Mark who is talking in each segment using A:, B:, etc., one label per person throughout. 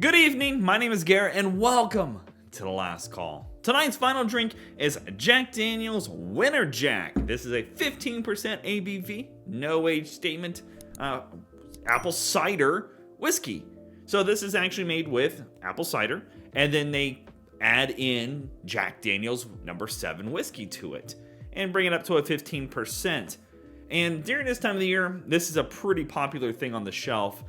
A: Good evening, my name is Garrett, and welcome to The Last Call. Tonight's final drink is Jack Daniel's Winter Jack. This is a 15% ABV, no age statement, apple cider whiskey. So this is actually made with apple cider, and then they add in Jack Daniel's number 7 whiskey to it, and bring it up to a 15%. And during this time of the year, this is a pretty popular thing on the shelf,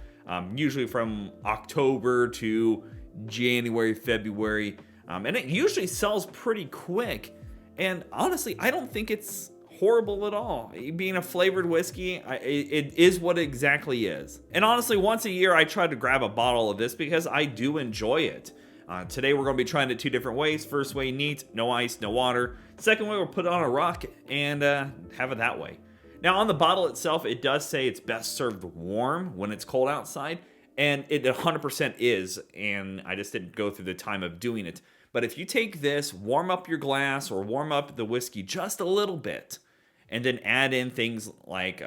A: usually from October to January, February, and it usually sells pretty quick. And honestly, I don't think it's horrible at all. Being a flavored whiskey, it is what it exactly is. And honestly, once a year, I try to grab a bottle of this because I do enjoy it. Today, we're going to be trying it 2 different ways. First way, neat, no ice, no water. Second way, we'll put it on a rock and have it that way. Now, on the bottle itself, it does say it's best served warm when it's cold outside, and it 100% is, and I just didn't go through the time of doing it. But if you take this, warm up your glass or warm up the whiskey just a little bit, and then add in things like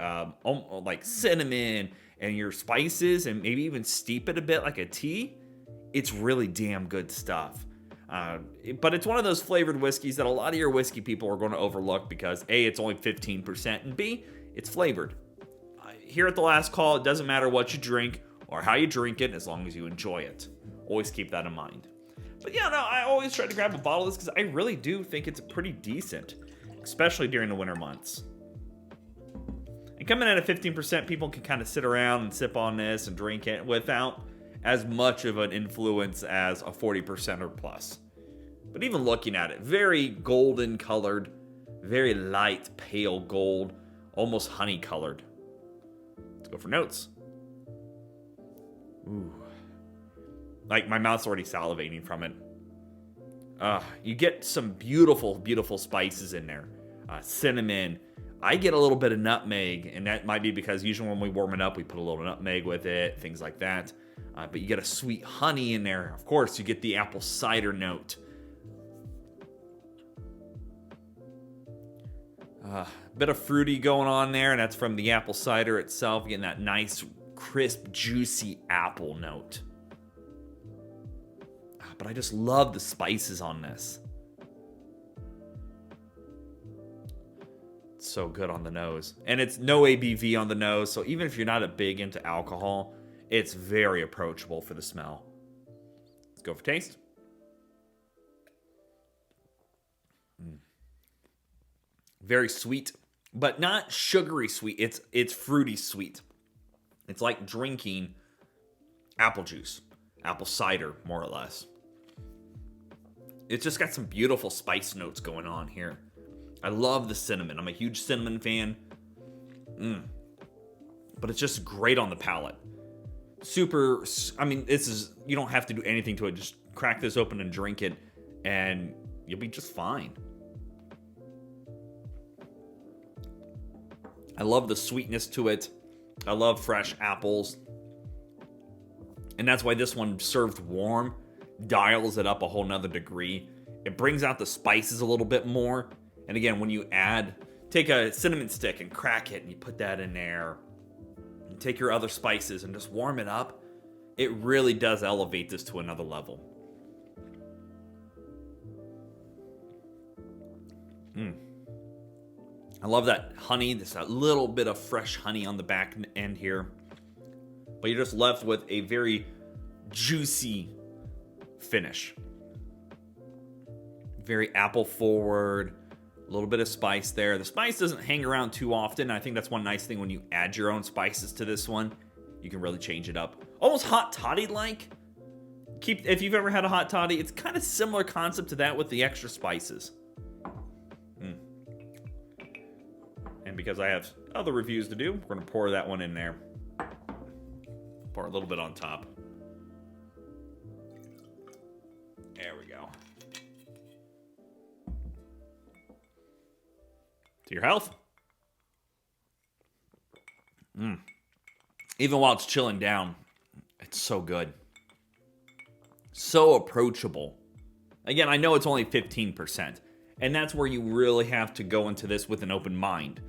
A: cinnamon and your spices, and maybe even steep it a bit like a tea, it's really damn good stuff. But it's one of those flavored whiskeys that a lot of your whiskey people are going to overlook because A, it's only 15%, and B, it's flavored. Here at The Last Call, it doesn't matter what you drink or how you drink it as long as you enjoy it. Always keep that in mind. But yeah, no, I always try to grab a bottle of this because I really do think it's pretty decent, especially during the winter months. And coming in at 15%, people can kind of sit around and sip on this and drink it without as much of an influence as a 40% or plus. But even looking at it, very golden colored, very light pale gold, almost honey colored. Let's go for notes. Ooh. Like my mouth's already salivating from it. You get some beautiful, beautiful spices in there. Cinnamon. I get a little bit of nutmeg, and that might be because usually when we warm it up, we put a little nutmeg with it, things like that. But you get a sweet honey in there. Of course, you get the apple cider note. Bit of fruity going on there, and that's from the apple cider itself. Getting that nice, crisp, juicy apple note. But I just love the spices on this. It's so good on the nose. And it's no ABV on the nose, so even if you're not a big into alcohol, it's very approachable for the smell. Let's go for taste. Very sweet, but not sugary sweet. It's fruity sweet. It's like drinking apple juice, apple cider, more or less. It's just got some beautiful spice notes going on here. I love the cinnamon. I'm a huge cinnamon fan. But it's just great on the palate. Super, you don't have to do anything to it. Just crack this open and drink it, and you'll be just fine. I love the sweetness to it. I love fresh apples. And that's why this one served warm dials it up a whole nother degree. It brings out the spices a little bit more. And again, when you take a cinnamon stick and crack it and you put that in there, and take your other spices and just warm it up, it really does elevate this to another level. I love that honey. There's that little bit of fresh honey on the back end here. But you're just left with a very juicy finish. Very apple forward. A little bit of spice there. The spice doesn't hang around too often. I think that's one nice thing when you add your own spices to this one. You can really change it up. Almost hot toddy-like. If you've ever had a hot toddy, it's kind of similar concept to that with the extra spices. And because I have other reviews to do, we're going to pour that one in there. Pour a little bit on top. There we go. To your health. Even while it's chilling down, it's so good. So approachable. Again, I know it's only 15%, and that's where you really have to go into this with an open mind.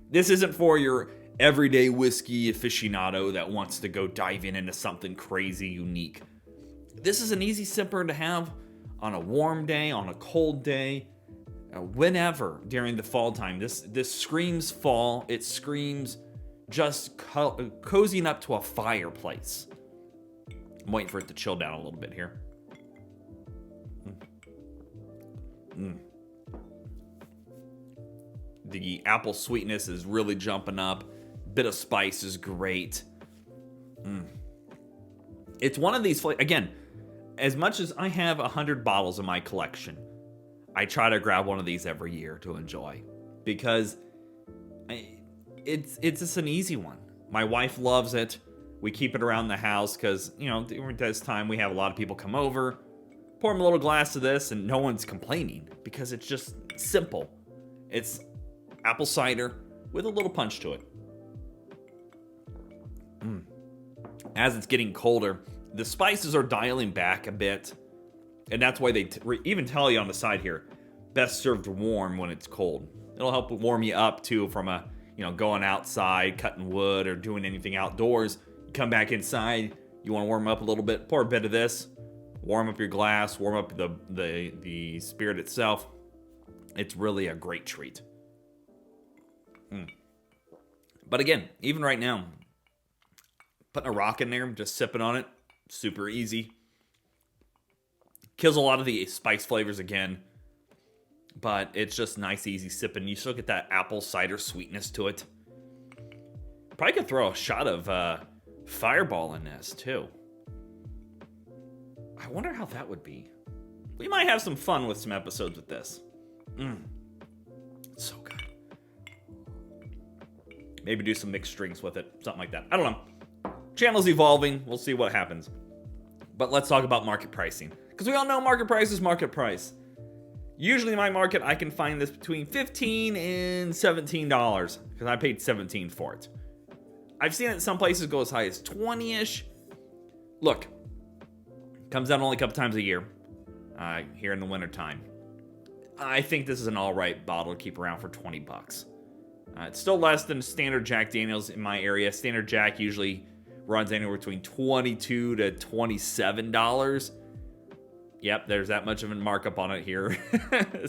A: This isn't for your everyday whiskey aficionado that wants to go dive into something crazy unique. This is an easy sipper to have on a warm day, on a cold day, whenever during the fall time. This screams fall. It screams just cozying up to a fireplace. I'm waiting for it to chill down a little bit here. The apple sweetness is really jumping up. Bit of spice is great. It's one of these again, as much as I have 100 bottles in my collection, I try to grab one of these every year to enjoy, because it's just an easy one. My wife loves it. We keep it around the house because, during this time we have a lot of people come over. Pour them a little glass of this and no one's complaining because it's just simple. It's apple cider with a little punch to it. As it's getting colder, the spices are dialing back a bit. And that's why they even tell you on the side here, best served warm when it's cold. It'll help warm you up too from going outside, cutting wood, or doing anything outdoors. You come back inside, you want to warm up a little bit, pour a bit of this, warm up your glass, warm up the spirit itself. It's really a great treat. But again, even right now, putting a rock in there, just sipping on it, super easy. Kills a lot of the spice flavors again, but it's just nice, easy sipping. You still get that apple cider sweetness to it. Probably could throw a shot of Fireball in this too. I wonder how that would be. We might have some fun with some episodes with this. It's so good. Maybe do some mixed drinks with it, something like that. I don't know. Channel's evolving. We'll see what happens. But let's talk about market pricing, because we all know market price is market price. Usually in my market, I can find this between $15 and $17 because I paid $17 for it. I've seen it some places go as high as 20-ish. Look, comes out only a couple times a year here in the wintertime. I think this is an all right bottle to keep around for 20 bucks. It's still less than standard Jack Daniels in my area. Standard Jack usually runs anywhere between $22 to $27. Yep, there's that much of a markup on it here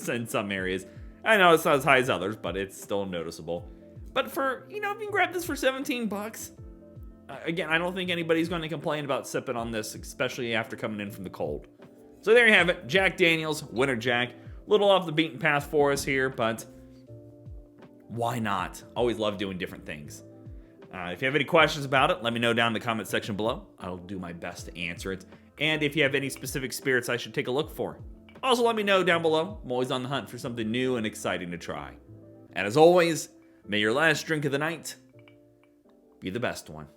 A: in some areas. I know it's not as high as others, but it's still noticeable. But for, if you can grab this for 17 bucks, again, I don't think anybody's going to complain about sipping on this, especially after coming in from the cold. So there you have it, Jack Daniels Winter Jack. A little off the beaten path for us here, but why not? Always love doing different things. If you have any questions about it, let me know down in the comment section below. I'll do my best to answer it. And if you have any specific spirits I should take a look for, also let me know down below. I'm always on the hunt for something new and exciting to try. And as always, may your last drink of the night be the best one.